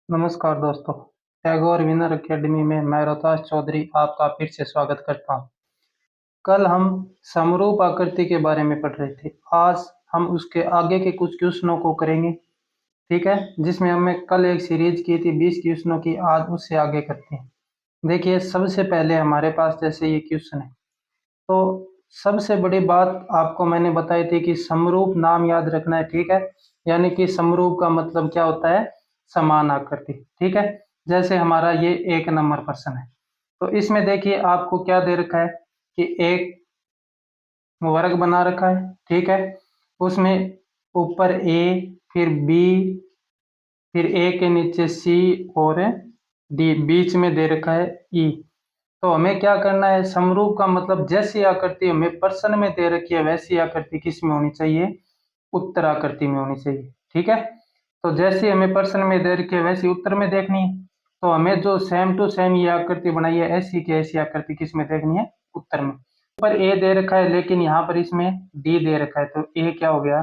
नमस्कार दोस्तों। Tagore winner academy में मैं रोहतास चौधरी आपका फिर से स्वागत करता हूँ। कल हम समरूप आकृति के बारे में पढ़ रहे थे। आज हम उसके आगे के कुछ क्वेश्चनों को करेंगे। ठीक है, जिसमें हमने कल एक सीरीज की थी 20 क्वेश्चनों की, आज उससे आगे करते हैं। देखिए, सबसे पहले हमारे पास जैसे ये क्वेश्चन है, तो सबसे बड़ी बात आपको मैंने बताई थी कि समरूप नाम याद रखना है। ठीक है, यानी कि समरूप का मतलब क्या होता है? समान आकृति। ठीक है, जैसे हमारा ये 1 नंबर प्रश्न है, तो इसमें देखिए आपको क्या दे रखा है कि एक वर्ग बना रखा है। ठीक है, उसमें ऊपर ए, फिर बी, फिर ए के नीचे सी और डी, बीच में दे रखा है ई। तो हमें क्या करना है? समरूप का मतलब जैसी आकृति हमें प्रश्न में दे रखी है वैसी आकृति किस में होनी चाहिए? उत्तर आकृति में होनी चाहिए। ठीक है, तो जैसी हमें प्रश्न में दे रखी है वैसी उत्तर में देखनी है। तो हमें जो सेम टू सेम ये आकृति बनाई है, ऐसी की ऐसी आकृति किस में देखनी है? उत्तर में। ऊपर ए दे रखा है लेकिन यहाँ पर इसमें डी दे रखा है, तो ए क्या हो गया?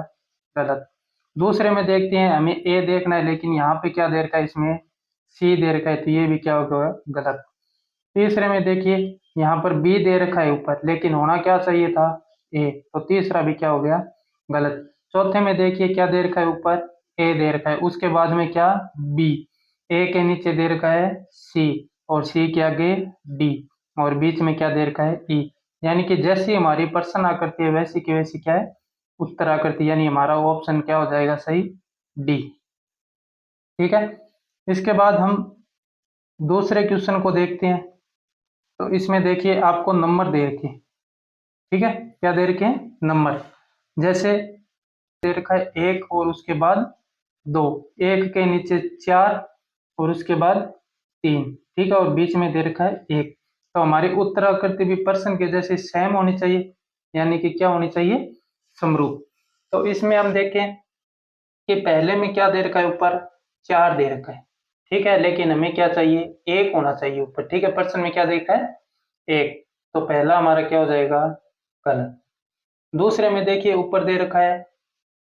गलत। दूसरे में देखते हैं, हमें ए देखना है लेकिन यहाँ पे क्या दे रखा है? इसमें सी दे रखा है, तो ये भी क्या हो गया? गलत। तीसरे में देखिए, यहाँ पर बी दे रखा है ऊपर, लेकिन होना क्या चाहिए था? ए, तो तीसरा भी क्या हो गया? गलत। चौथे में देखिए क्या दे रखा है? ऊपर ए दे रखा है, उसके बाद में क्या? बी। ए के नीचे दे रखा है सी, और सी के आगे डी, और बीच में क्या दे रखा है? ई। यानी कि जैसी हमारी प्रश्न आकृति है वैसी की वैसी क्या है? उत्तर आकृति। यानी हमारा ऑप्शन क्या हो जाएगा सही? डी। ठीक है, इसके बाद हम दूसरे क्वेश्चन को देखते हैं। तो इसमें देखिए आपको नंबर दे रखे हैं। ठीक है, क्या दे रखे हैं? नंबर। जैसे दे रखा है 1 और उसके बाद 2, 1 के नीचे 4 और उसके बाद 3। ठीक है, और बीच में दे रखा है 1। तो हमारी उत्तराकृति भी प्रश्न के जैसे सेम होनी चाहिए, यानी कि क्या होनी चाहिए? समरूप। तो इसमें हम देखें कि पहले में क्या दे रखा है? ऊपर 4 दे रखा है। ठीक है, लेकिन हमें क्या चाहिए? 1 होना चाहिए ऊपर। ठीक है, प्रश्न में क्या देखा है? 1। तो पहला हमारा क्या हो जाएगा? गलत। दूसरे में देखिए ऊपर दे रखा है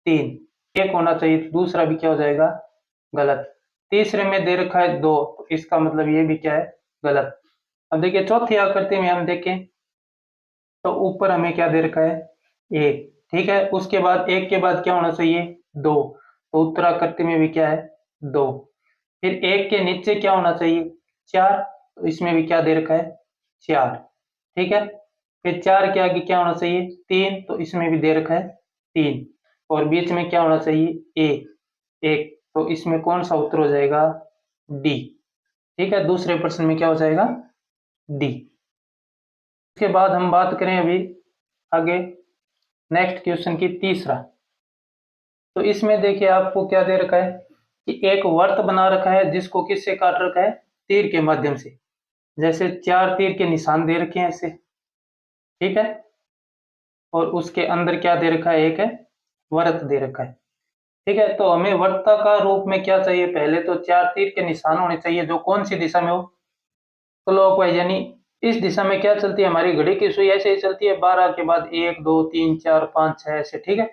3, 1 होना चाहिए, तो दूसरा भी क्या हो जाएगा? गलत। तीसरे में दे रखा है 2, तो इसका मतलब ये भी क्या है? गलत। अब देखिए चौथी आकृति में हम देखें, तो ऊपर हमें क्या दे रखा है? 1। ठीक है, उसके बाद 1 के बाद क्या होना चाहिए? 2, तो उत्तराकृति में भी क्या है? 2। फिर 1 के नीचे क्या होना चाहिए? 4, तो इसमें भी क्या दे रखा है? 4। ठीक है, फिर 4 के आगे क्या होना चाहिए? 3, तो इसमें भी दे रखा है 3, और बीच में क्या होना चाहिए? 1, तो इसमें कौन सा उत्तर हो जाएगा? डी। ठीक है, दूसरे प्रश्न में क्या हो जाएगा? डी। उसके बाद हम बात करें अभी आगे नेक्स्ट क्वेश्चन की, तीसरा। तो इसमें देखिए आपको क्या दे रखा है कि एक वर्त बना रखा है जिसको किससे काट रखा है? तीर के माध्यम से। जैसे 4 तीर के निशान दे रखे हैं ऐसे। ठीक है, और उसके अंदर क्या दे रखा है? एक है वर्त दे रखा है। ठीक है, तो हमें वर्ताकार रूप में क्या चाहिए? पहले तो 4 तीर के निशान होने चाहिए, जो कौन सी दिशा में हो? क्लॉकवाइज, यानी इस दिशा में क्या चलती है? हमारी घड़ी की सुई ऐसे ही चलती है, 12 के बाद 1 2 3 4 5 6 ऐसे। ठीक है,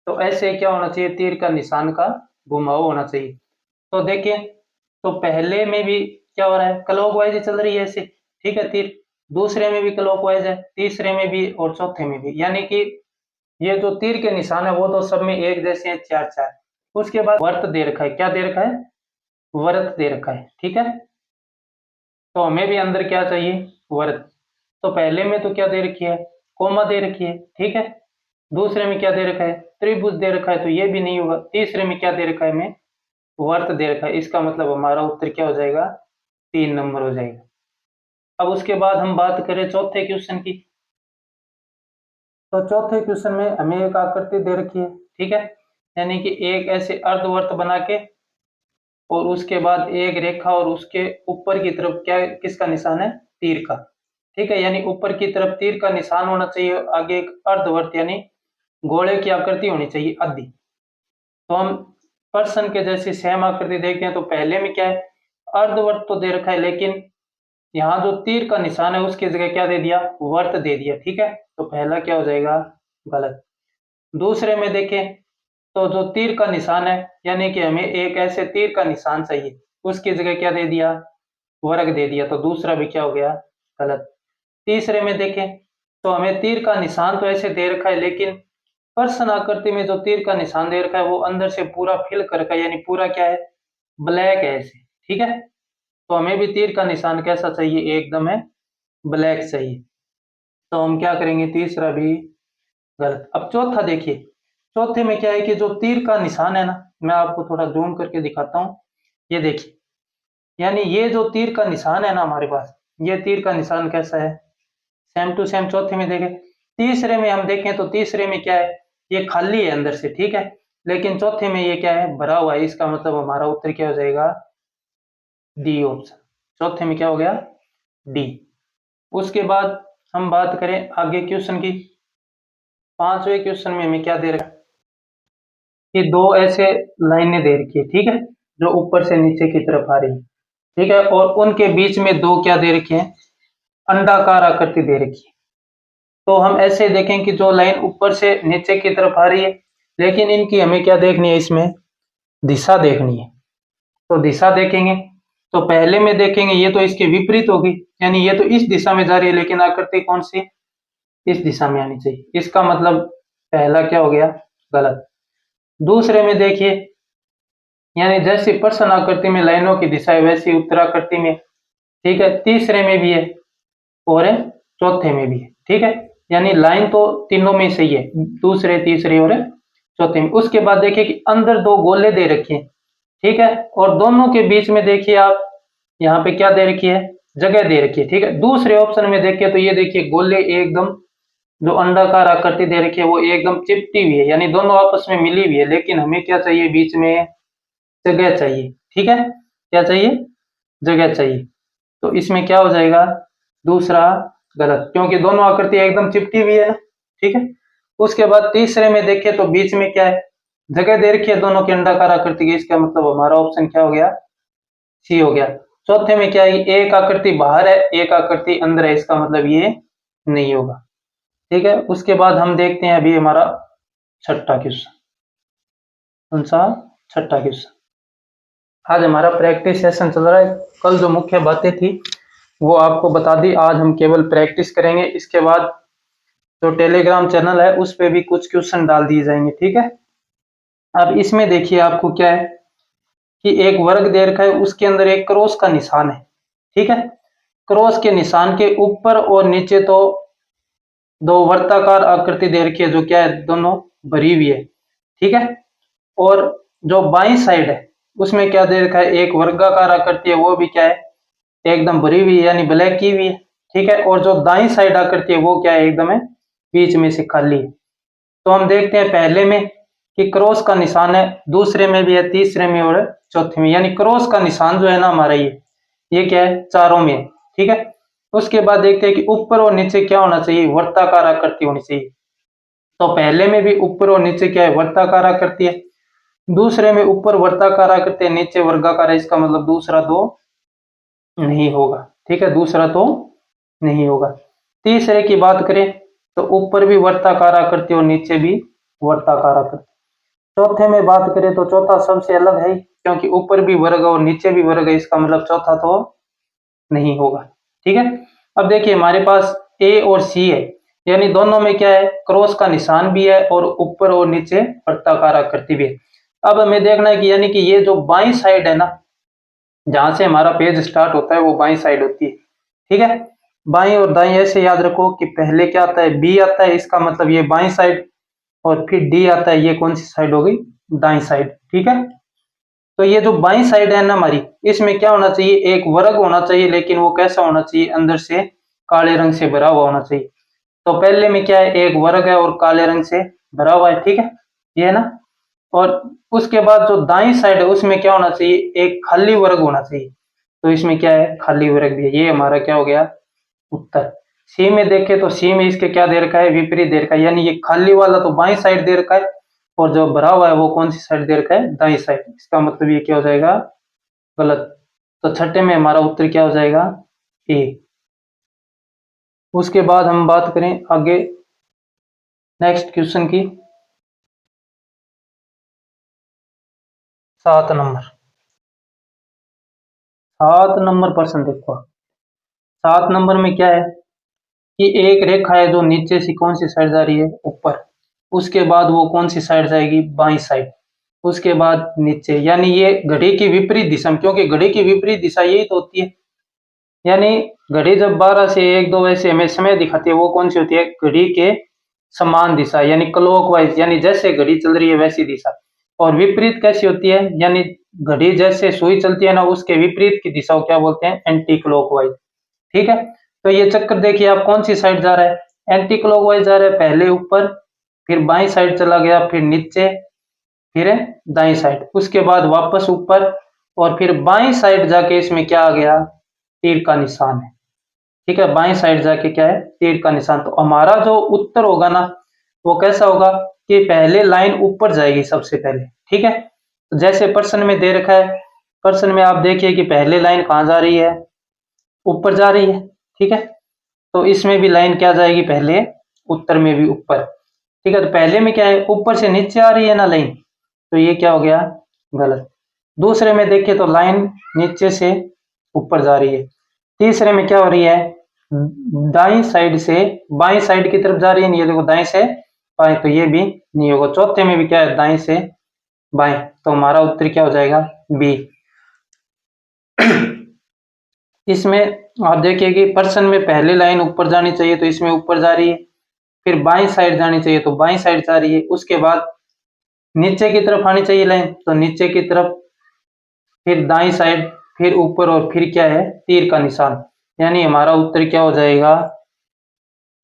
तो ऐसे क्या होना चाहिए? तीर का निशान का घुमाव होना चाहिए। तो देखिए, तो पहले में भी क्या हो रहा है? क्लॉकवाइज चल रही है ऐसे। ठीक है, तीर। दूसरे में भी क्लॉकवाइज है, तीसरे में भी और चौथे में भी। यानी कि ये जो तीर के निशान है वो तो सब में एक जैसे हैं, 4 4। उसके बाद वर्त दे रखा है। क्या दे रखा है? वर्त दे रखा है। ठीक है, तो हमें भी अंदर क्या चाहिए? वर्त। तो पहले में तो क्या दे रखी है? कोमा दे रखी है। ठीक है, दूसरे में क्या दे रखा है? त्रिभुज दे रखा है, तो ये भी नहीं होगा। तीसरे में क्या दे रखा है? हमें वर्त दे रखा है। इसका मतलब हमारा उत्तर क्या हो जाएगा? 3 नंबर हो जाएगा। अब उसके बाद हम बात करें चौथे क्वेश्चन की। तो चौथे क्वेश्चन में हमें एक आकृति दे रखी है। ठीक है, यानी कि एक ऐसे अर्धवर्त बना के, और उसके बाद एक रेखा, और उसके ऊपर की तरफ क्या, किसका निशान है? तीर का। ठीक है, यानी ऊपर की तरफ तीर का निशान होना चाहिए, आगे एक अर्धवर्त यानी गोले की आकृति होनी चाहिए आधी। तो हम प्रश्न के जैसे सेम आकृति देखते हैं, तो पहले में क्या है? अर्धवर्त तो दे रखा है, लेकिन यहाँ जो तीर का निशान है उसकी जगह क्या दे दिया? वर्त दे दिया। ठीक है, तो पहला क्या हो जाएगा? गलत। दूसरे में देखें, तो जो तीर का निशान है, यानी कि हमें एक ऐसे तीर का निशान चाहिए, उसकी जगह क्या दे दिया, वर्ग दे दिया, तो दूसरा भी क्या हो गया, गलत। तीसरे में देखें तो हमें तीर का निशान तो ऐसे दे रखा है, लेकिन प्रश्न आकृति में जो तीर का निशान दे रखा है वो अंदर से पूरा फिल कर रखा है, यानी पूरा क्या है, ब्लैक है ऐसे, ठीक है। तो हमें भी तीर का निशान कैसा चाहिए, एकदम है ब्लैक चाहिए। तो हम क्या करेंगे, तीसरा भी गलत। अब चौथा देखिए, चौथे में क्या है कि जो तीर का निशान है ना, मैं आपको थोड़ा जूम करके दिखाता हूँ, ये देखिए, यानी ये जो तीर का निशान है ना हमारे पास, ये तीर का निशान कैसा है, सेम टू सेम चौथे में देखें। तीसरे में हम देखें तो तीसरे में क्या है, ये खाली है अंदर से, ठीक है, लेकिन चौथे में ये क्या है, भरा हुआ है, इसका मतलब हमारा उत्तर क्या हो जाएगा, डी ऑप्शन। चौथे में क्या हो गया, डी। उसके बाद हम बात करें आगे क्वेश्चन की, पांचवें क्वेश्चन में हमें क्या दे रखा है कि दो ऐसे लाइनें दे रखी है, ठीक है, जो ऊपर से नीचे की तरफ आ रही है, ठीक है, और उनके बीच में दो क्या दे रखे हैं, अंडाकार आकृति दे रखी है। तो हम ऐसे देखें कि जो लाइन ऊपर से नीचे की तरफ आ रही है, लेकिन इनकी हमें क्या देखनी है, इसमें दिशा देखनी है। तो दिशा देखेंगे तो पहले में देखेंगे ये तो इसके विपरीत होगी, यानी ये तो इस दिशा में जा रही है, लेकिन आकृति कौन सी, इस दिशा में आनी चाहिए, इसका मतलब पहला क्या हो गया, गलत। दूसरे में देखिए, यानी जैसी प्रश्न आकृति में लाइनों की दिशा है वैसी उत्तराकृति में, ठीक है, तीसरे में भी है और चौथे में भी है, ठीक है, यानी लाइन तो तीनों में सही है, दूसरे तीसरे और चौथे में। उसके बाद देखिए कि अंदर दो गोले दे रखे हैं, ठीक है, और दोनों के बीच में देखिए आप यहाँ पे क्या दे रखी है, जगह दे रखी है, ठीक है। दूसरे ऑप्शन में देखिए तो ये देखिए गोले एकदम, जो अंडाकार आकृति दे रखी है वो एकदम चिपटी हुई है, यानी दोनों आपस में मिली हुई है, लेकिन हमें क्या चाहिए, बीच में जगह चाहिए, ठीक है, क्या चाहिए, जगह चाहिए। तो इसमें क्या हो जाएगा, दूसरा गलत, क्योंकि दोनों आकृति एकदम चिपटी हुई है ना, ठीक है। उसके बाद तीसरे में देखें तो बीच में क्या है, जगह दे रखी है दोनों की अंडाकार आकृति की, इसका मतलब हमारा ऑप्शन क्या हो गया, सी हो गया। चौथे में क्या है, एक आकृति बाहर है एक आकृति अंदर है, इसका मतलब ये नहीं होगा, ठीक है। उसके बाद हम देखते हैं अभी हमारा छठा क्वेश्चन, कौन सा, छठा क्वेश्चन। आज हमारा प्रैक्टिस सेशन चल रहा है, कल जो मुख्य बातें थी वो आपको बता दी, आज हम केवल प्रैक्टिस करेंगे। इसके बाद जो टेलीग्राम चैनल है उस पे भी कुछ क्वेश्चन डाल दिए जाएंगे, ठीक है। अब इसमें देखिए आपको क्या है कि एक वर्ग दे रखा है, उसके अंदर एक क्रॉस का निशान है, ठीक है। क्रॉस के निशान के ऊपर और नीचे तो दो वर्ताकार आकृति दे रखी है, जो क्या है, दोनों भरी हुई है, ठीक है। और जो बाईं साइड है उसमें क्या दे रखा है, एक वर्गाकार आकृति है, वो भी क्या है, एकदम भरी हुई है, यानी ब्लैक की हुई है, ठीक है। और जो दाईं साइड आकृति है वो क्या है, एकदम है बीच में से खाली है। तो हम देखते हैं पहले में कि क्रॉस का निशान है, दूसरे में भी है, तीसरे में और चौथे में, यानी क्रॉस का निशान जो है ना हमारा ये क्या है, चारों में है, ठीक है। उसके बाद देखते हैं कि ऊपर और नीचे क्या होना चाहिए, वर्ताकार आकृति होनी चाहिए। तो पहले में भी ऊपर और नीचे क्या है, वर्ताकार आकृति है, दूसरे में ऊपर वर्ताकार आकृति है, नीचे वर्गाकार है, इसका मतलब दूसरा तो नहीं होगा, ठीक है, दूसरा तो नहीं होगा। तीसरे की बात करें तो ऊपर भी वर्ताकार आकृति और नीचे भी वर्ताकार आकृति। चौथे में बात करें तो चौथा सबसे अलग है, क्योंकि ऊपर भी वर्ग और नीचे भी वर्ग है, इसका मतलब चौथा तो नहीं होगा, ठीक है। अब देखिए हमारे पास ए और सी है, यानी दोनों में क्या है, क्रॉस का निशान भी है और ऊपर और नीचे वृत्ताकार आकृति भी है। अब हमें देखना है कि यानी कि ये जो बाईं साइड है ना, जहां से हमारा पेज स्टार्ट होता है वो बाईं साइड होती है, ठीक है। बाईं और दाईं ऐसे याद रखो कि पहले क्या आता है, बी आता है, इसका मतलब ये बाईं साइड, और फिर डी आता है, ये कौन सी साइड होगी, दाईं साइड, ठीक है। तो ये जो बाईं साइड है ना हमारी, इसमें क्या होना चाहिए, एक वर्ग होना चाहिए, लेकिन वो कैसा होना चाहिए, अंदर से काले रंग से भरा हुआ होना चाहिए। तो पहले में क्या है, एक वर्ग है और काले रंग से भरा हुआ है, ठीक है, ये है ना। और उसके बाद जो दाईं साइड है उसमें क्या होना चाहिए, एक खाली वर्ग होना चाहिए। तो इसमें क्या है, खाली वर्ग भी है, ये हमारा क्या हो गया, उत्तर। सी में देखे तो सी में इसके क्या दे रखा है, विपरीत दे रखा है, यानी ये खाली वाला तो बाईं साइड दे रखा है, और जो भरा हुआ है वो कौन सी साइड दे रखा है, दाईं साइड, इसका मतलब ये क्या हो जाएगा, गलत। तो छठे में हमारा उत्तर क्या हो जाएगा, ए। उसके बाद हम बात करें आगे नेक्स्ट क्वेश्चन की, 7 नंबर। 7 नंबर प्रश्न देखो। 7 नंबर में क्या है कि एक रेखा है जो नीचे से कौन सी साइड जा रही है, ऊपर। उसके बाद वो कौन सी साइड जाएगी, बाईं साइड। उसके बाद नीचे, यानी ये घड़ी की विपरीत दिशा में, क्योंकि घड़ी की विपरीत दिशा यही तो होती है। यानी घड़ी जब 12 से 1 2 वैसे हमें समय दिखाती है, वो कौन सी होती है, घड़ी के समान दिशा, यानी क्लॉकवाइज, यानी जैसे घड़ी चल रही है वैसी दिशा। और विपरीत कैसी होती है, यानी घड़ी जैसे सुई चलती है ना, उसके विपरीत की दिशा को क्या बोलते हैं, एंटी क्लॉकवाइज। ठीक है। तो ये चक्कर देखिए आप कौन सी साइड जा रहा है, एंटी क्लॉकवाइज जा रहा है। पहले ऊपर, फिर बाईं साइड चला गया, फिर नीचे, फिर दाईं साइड, उसके बाद वापस ऊपर, और फिर बाईं साइड जाके इसमें क्या आ गया, तीर का निशान है। ठीक है, बाईं साइड जाके क्या है, तीर का निशान। तो हमारा जो उत्तर होगा ना, वो कैसा होगा कि पहले लाइन ऊपर जाएगी सबसे पहले। ठीक है, तो जैसे प्रश्न में दे रखा है, प्रश्न में आप देखिए कि पहले लाइन कहाँ जा रही है, ऊपर जा रही है। ठीक है, तो इसमें भी लाइन क्या जाएगी, पहले, उत्तर में भी ऊपर। ठीक है, तो पहले में क्या है, ऊपर से नीचे आ रही है ना लाइन, तो ये क्या हो गया, गलत। दूसरे में देखिए तो लाइन नीचे से ऊपर जा रही है। तीसरे में क्या हो रही है, दाईं साइड से बाईं साइड की तरफ जा रही है, ये देखो दाईं से बाएं, तो ये भी नहीं होगा। चौथे में भी क्या है, दाईं से बाएं, तो हमारा उत्तर क्या हो जाएगा, बी। इसमें आप देखिए कि प्रश्न में पहले लाइन ऊपर जानी चाहिए, तो इसमें ऊपर जा रही है। फिर बाईं साइड जानी चाहिए, तो बाईं साइड जा रही है। उसके बाद नीचे की तरफ आनी चाहिए लाइन, तो नीचे की तरफ, फिर दाईं साइड, फिर ऊपर, और फिर क्या है, तीर का निशान। यानी हमारा उत्तर क्या हो जाएगा,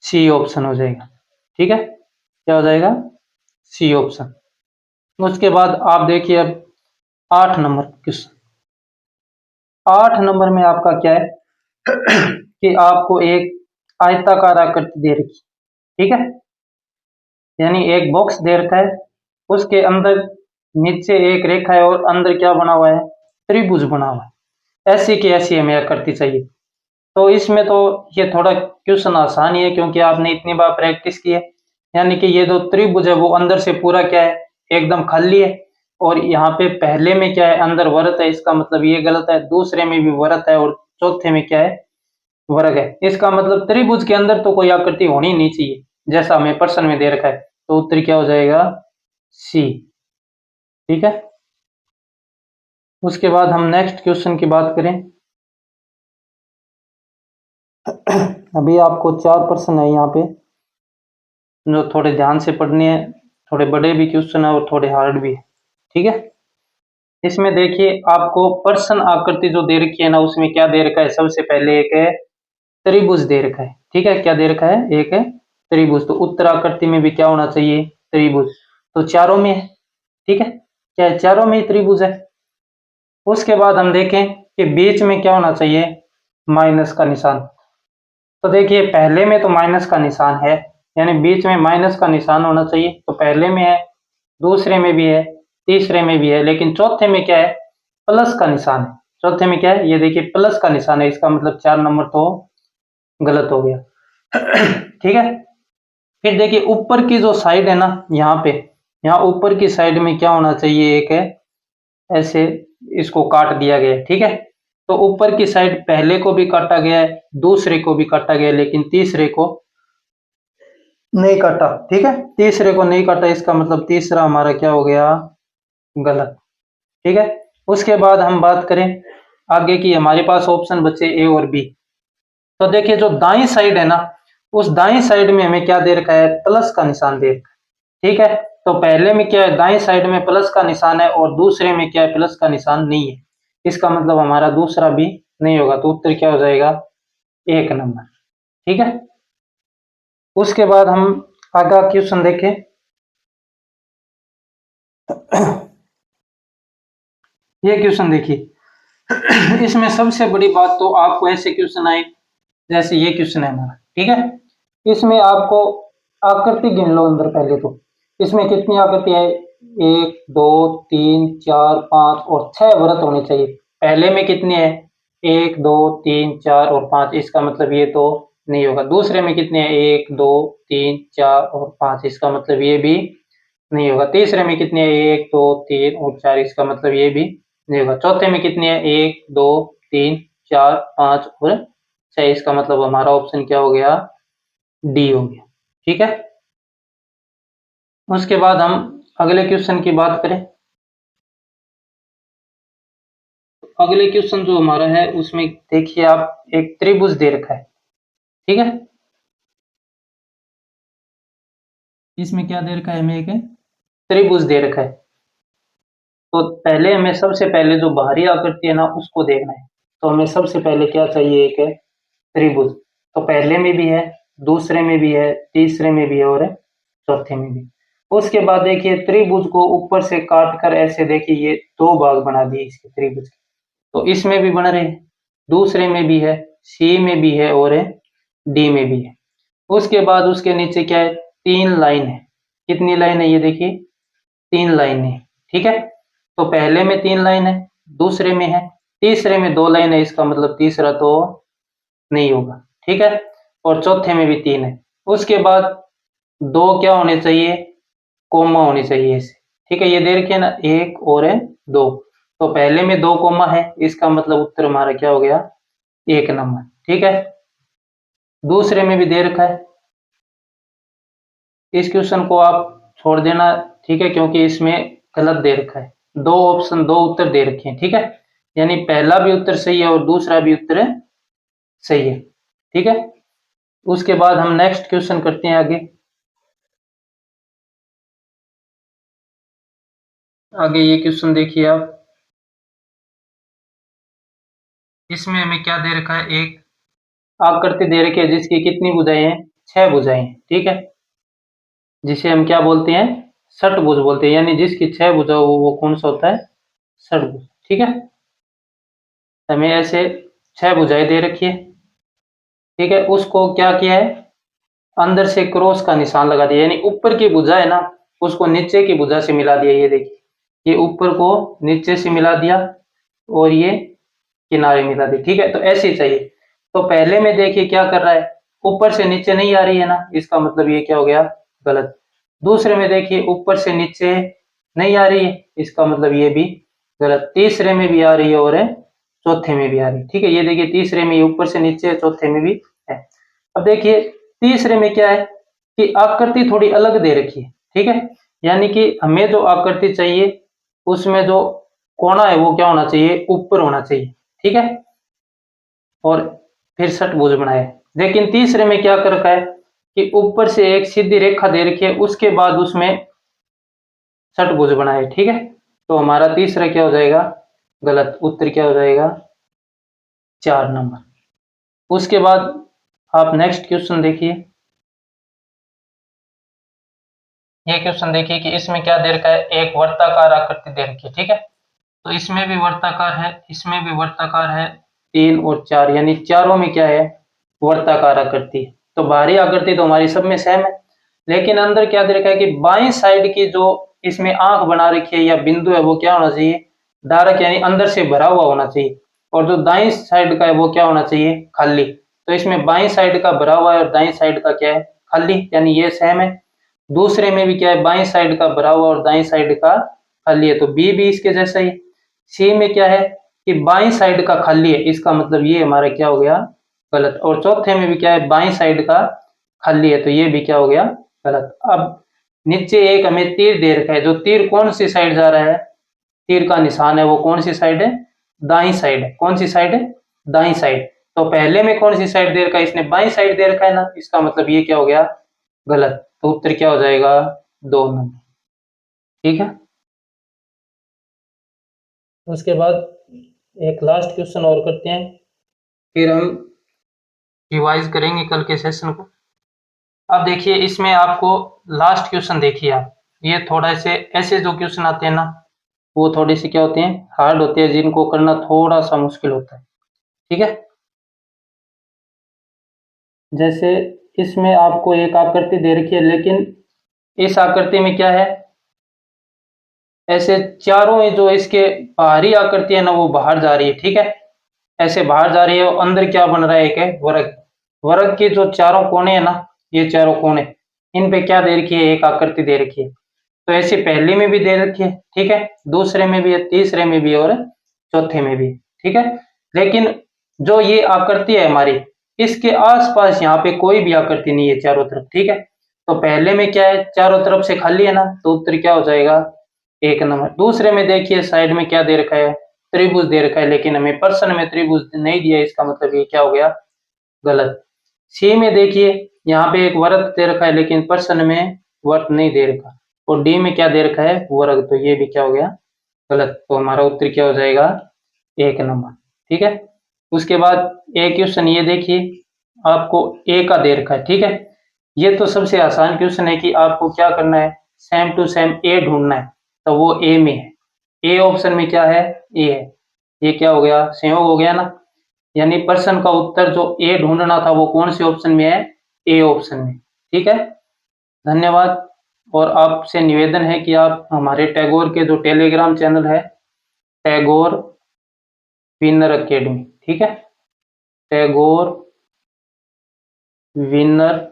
सी ऑप्शन हो जाएगा। ठीक है, क्या हो जाएगा, सी ऑप्शन। उसके बाद आप देखिए अब 8 नंबर क्वेश्चन। 8 नंबर में आपका क्या है कि आपको एक आयताकार आकृति दे रखी। ठीक है, यानी एक बॉक्स दे रखा है, उसके अंदर नीचे एक रेखा है, और अंदर क्या बना हुआ है, त्रिभुज बना हुआ है। ऐसी की ऐसी हमें आकृति चाहिए। तो इसमें तो ये थोड़ा क्वेश्चन आसान ही है, क्योंकि आपने इतनी बार प्रैक्टिस की है। यानी कि ये जो त्रिभुज है वो अंदर से पूरा क्या है, एकदम खाली है। और यहाँ पे पहले में क्या है, अंदर वृत्त है, इसका मतलब ये गलत है। दूसरे में भी वृत्त है, और चौथे में क्या है, वर्ग है। इसका मतलब त्रिभुज के अंदर तो कोई आकृति होनी नहीं चाहिए, जैसा हमें प्रश्न में दे रखा है। तो उत्तर क्या हो जाएगा, सी। ठीक है, उसके बाद हम नेक्स्ट क्वेश्चन की बात करें। अभी आपको 4 प्रश्न है यहाँ पे, जो थोड़े ध्यान से पढ़ने हैं। थोड़े बड़े भी क्वेश्चन है और थोड़े हार्ड भी है। ठीक है, इसमें देखिए आपको प्रश्न आकृति जो दे रखी है ना, उसमें क्या दे रखा है, सबसे पहले एक है त्रिभुज दे रखा है। ठीक है, क्या दे रखा है, एक है त्रिभुज। तो उत्तर आकृति में भी क्या होना चाहिए, त्रिभुज। तो चारों में है। ठीक है, क्या है, चारों में ही त्रिभुज है। उसके बाद हम देखें कि बीच में क्या होना चाहिए, माइनस का निशान। तो देखिए पहले में तो माइनस का निशान है, यानी बीच में माइनस का निशान होना चाहिए। तो पहले में है, दूसरे में भी है, तीसरे में भी है, लेकिन चौथे में क्या है, प्लस का निशान है। चौथे में क्या है, ये देखिए प्लस का निशान है। इसका मतलब 4 नंबर तो गलत हो गया। ठीक है, फिर देखिए ऊपर की जो साइड है ना, यहाँ पे, यहाँ ऊपर की साइड में क्या होना चाहिए, एक है ऐसे, इसको काट दिया गया है। ठीक है, तो ऊपर की साइड पहले को भी काटा गया है, दूसरे को भी काटा गया है, लेकिन तीसरे को नहीं काटा। ठीक है, तीसरे को नहीं काटा, इसका मतलब तीसरा हमारा क्या हो गया, गलत। ठीक है, उसके बाद हम बात करें आगे की, हमारे पास ऑप्शन बचे ए और बी। तो देखिए जो दाईं साइड है ना, उस दाईं साइड में हमें क्या दे रखा है, प्लस का निशान दे रखा है। ठीक है, तो पहले में क्या है, दाईं साइड में प्लस का निशान है, और दूसरे में क्या है, प्लस का निशान नहीं है। इसका मतलब हमारा दूसरा भी नहीं होगा। तो उत्तर क्या हो जाएगा, 1 नंबर। ठीक है, उसके बाद हम आगे क्वेश्चन देखें। ये क्वेश्चन देखिए। इसमें सबसे बड़ी बात तो आपको ऐसे क्वेश्चन आए, जैसे ये क्वेश्चन है हमारा। ठीक है, इसमें आपको आकृति गिन लो अंदर पहले तो। इसमें कितनी आकृति है, 1 2 3 4 5 और 6 वृत्त होने चाहिए। पहले में कितने हैं, 1 2 3 4 और 5, इसका मतलब ये तो नहीं होगा। दूसरे में कितने हैं, 1 2 3 4 और 5, इसका मतलब ये भी नहीं होगा। तीसरे में कितने हैं, 1 2 3 और 4, इसका मतलब ये भी नहीं होगा। चौथे में कितने हैं, 1 2 3, 4, 5 और 6। इसका मतलब हमारा ऑप्शन क्या हो गया, डी हो गया। ठीक है, उसके बाद हम अगले क्वेश्चन की बात करें। अगले क्वेश्चन जो हमारा है उसमें देखिए आप, एक त्रिभुज दे रखा है। ठीक है, इसमें क्या दे रखा है, हमें एक त्रिभुज दे रखा है। तो पहले हमें सबसे पहले जो बाहरी आकृति है ना उसको देखना है। तो हमें सबसे पहले क्या चाहिए, एक है त्रिभुज। तो पहले में भी है, दूसरे में भी है, तीसरे में भी है और चौथे में भी। उसके बाद देखिए त्रिभुज को ऊपर से काट कर ऐसे देखिए ये दो भाग बना दिए इसके त्रिभुज के। तो इसमें भी बन रहे हैं, दूसरे में भी है, सी में भी है और डी में भी है। उसके बाद उसके नीचे क्या है, तीन लाइन है। कितनी लाइन है ये देखिए, तीन लाइन है। ठीक है, तो पहले में तीन लाइन है, दूसरे में है, तीसरे में दो लाइन है। इसका मतलब तीसरा तो नहीं होगा। ठीक है, और चौथे में भी तीन है। उसके बाद दो क्या होने चाहिए, कोमा होनी चाहिए इसे। ठीक है, ये दे रखे ना, एक और है दो। तो पहले में दो कोमा है, इसका मतलब उत्तर हमारा क्या हो गया, एक नंबर। ठीक है, दूसरे में भी दे रखा है। इस क्वेश्चन को आप छोड़ देना, ठीक है, क्योंकि इसमें गलत दे रखा है। दो ऑप्शन, दो उत्तर दे रखे हैं। ठीक है, यानी पहला भी उत्तर सही है और दूसरा भी उत्तर सही है। ठीक है, उसके बाद हम नेक्स्ट क्वेश्चन करते हैं आगे। आगे ये क्वेश्चन देखिए आप, इसमें हमें क्या दे रखा है, एक आकृति दे रखी है जिसकी कितनी भुजाएं हैं, छह भुजाएं हैं। ठीक है, जिसे हम क्या बोलते हैं, षटभुज बोलते हैं। यानी जिसकी छह भुजा हो वो कौन सा होता है, षटभुज। ठीक है, हमें ऐसे छह भुजाएं दे रखी है। ठीक है, उसको क्या किया है, अंदर से क्रॉस का निशान लगा दिया। यानी ऊपर की भुजा है ना उसको नीचे की भुजा से मिला दिया। ये देखिए, ये ऊपर को नीचे से मिला दिया और ये किनारे मिला दिए। ठीक है, तो ऐसे ही चाहिए। तो पहले में देखिए क्या कर रहा है, ऊपर से नीचे नहीं आ रही है ना, इसका मतलब ये क्या हो गया, गलत। दूसरे में देखिए ऊपर से नीचे नहीं आ रही है, इसका मतलब ये भी गलत। तीसरे में भी आ रही है और चौथे में भी आ रही है। ठीक है, ये देखिए तीसरे में ये ऊपर से नीचे है, चौथे में भी है। अब देखिए तीसरे में क्या है कि आकृति थोड़ी अलग दे रखी है। ठीक है, यानी कि हमें जो आकृति चाहिए उसमें जो कोना है वो क्या होना चाहिए, ऊपर होना चाहिए। ठीक है, और फिर षटभुज बनाए। लेकिन तीसरे में क्या कर रखा है कि ऊपर से एक सीधी रेखा दे रखी है, उसके बाद उसमें षटभुज बनाए। ठीक है, तो हमारा तीसरा क्या हो जाएगा, गलत। उत्तर क्या हो जाएगा, 4 नंबर। उसके बाद आप नेक्स्ट क्वेश्चन देखिए। ये क्वेश्चन देखिए कि इसमें क्या दे रखा है, एक वर्ताकार आकृति दे रखी है। ठीक है, तो इसमें भी वर्ताकार है, इसमें भी वर्ताकार है, 3 और 4, यानी चारों में क्या है, वर्ताकार आकृति। तो बाहरी आकृति तो हमारी सब में सेम है, लेकिन अंदर क्या दे रखा है कि बाईं साइड की जो इसमें आंख बना रखी है या बिंदु है वो क्या होना चाहिए, डार्क, यानी अंदर से भरा हुआ होना चाहिए। और जो दाईं साइड का है वो क्या होना चाहिए, खाली। तो इसमें बाईं साइड का भरा हुआ है और दाईं साइड का क्या है, खाली, यानी ये सेम है। दूसरे में भी क्या है, बाईं साइड का भरा हुआ और दाईं साइड का खाली है, तो बी भी इसके जैसा ही। सी में क्या है कि बाईं साइड का खाली है, इसका मतलब ये हमारा क्या हो गया, गलत। और चौथे में भी क्या है, बाईं साइड का खाली है, तो ये भी क्या हो गया, गलत। अब नीचे एक हमें तीर दे रखा है, जो तीर कौन सी साइड जा रहा है, तीर का निशान है वो कौन सी साइड है, दाईं साइड है। कौन सी साइड है, दाईं साइड। तो पहले में कौन सी साइड दे रखा है, इसने बाईं साइड दे रखा है ना, इसका मतलब ये क्या हो गया, गलत। तो उत्तर क्या हो जाएगा, 2 नंबर। ठीक है, उसके बाद एक लास्ट क्वेश्चन और करते हैं, फिर हम रिवाइज करेंगे कल के सेशन को। अब देखिए इसमें आपको लास्ट क्वेश्चन देखिए आप, ये थोड़ा से ऐसे जो क्वेश्चन आते हैं ना वो थोड़ी सी क्या होते हैं, हार्ड होते हैं, जिनको करना थोड़ा सा मुश्किल होता है। ठीक है, जैसे इसमें आपको एक आकृति दे रखी है, लेकिन इस आकृति में क्या है, ऐसे चारों जो इसके बाहरी आकृति है ना वो बाहर जा रही है। ठीक है, ऐसे बाहर जा रही है और अंदर क्या बन रहा है, एक है वर्ग। वर्ग के जो चारों कोने हैं ना, ये चारों कोने, इन पे क्या दे रखी है, एक आकृति दे रखी है। तो ऐसे पहले में भी दे रखी है, ठीक है, दूसरे में भी है, तीसरे में भी और चौथे में भी। ठीक है, लेकिन जो ये आकृति है हमारी, इसके आसपास यहाँ पे कोई भी आकृति नहीं है चारों तरफ, ठीक है। तो पहले में क्या है, चारों तरफ से खाली है ना, तो उत्तर क्या हो जाएगा, 1 नंबर। दूसरे में देखिए साइड में क्या दे रखा है, त्रिभुज दे रखा है, लेकिन हमें प्रश्न में त्रिभुज नहीं दिया, इसका मतलब ये क्या हो गया, गलत। सी में देखिए यहाँ पे एक वृत्त दे रखा है, लेकिन प्रश्न में वृत्त नहीं दे रखा। और डी में क्या दे रखा है, वर्ग, तो ये भी क्या हो गया, गलत। तो हमारा उत्तर क्या हो जाएगा, 1 नंबर, ठीक है। उसके बाद एक क्वेश्चन ये देखिए, आपको ए का दे रखा है, ठीक है। ये तो सबसे आसान क्वेश्चन है कि आपको क्या करना है, सेम टू सेम ए ढूंढना है, तो वो ए में है। ए ऑप्शन में क्या है, ए है। ये क्या हो गया, संयोग हो गया ना, यानी प्रश्न का उत्तर जो ए ढूंढना था वो कौन से ऑप्शन में है, ए ऑप्शन में, ठीक है। धन्यवाद। और आपसे निवेदन है कि आप हमारे टैगोर के जो टेलीग्राम चैनल है, टैगोर विनर एकेडमी, ठीक है, टैगोर विनर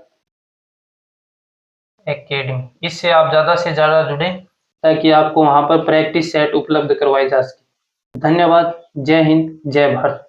एकेडमी, इससे आप ज़्यादा से ज़्यादा जुड़ें ताकि आपको वहाँ पर प्रैक्टिस सेट उपलब्ध करवाए जा सके। धन्यवाद। जय हिंद, जय भारत।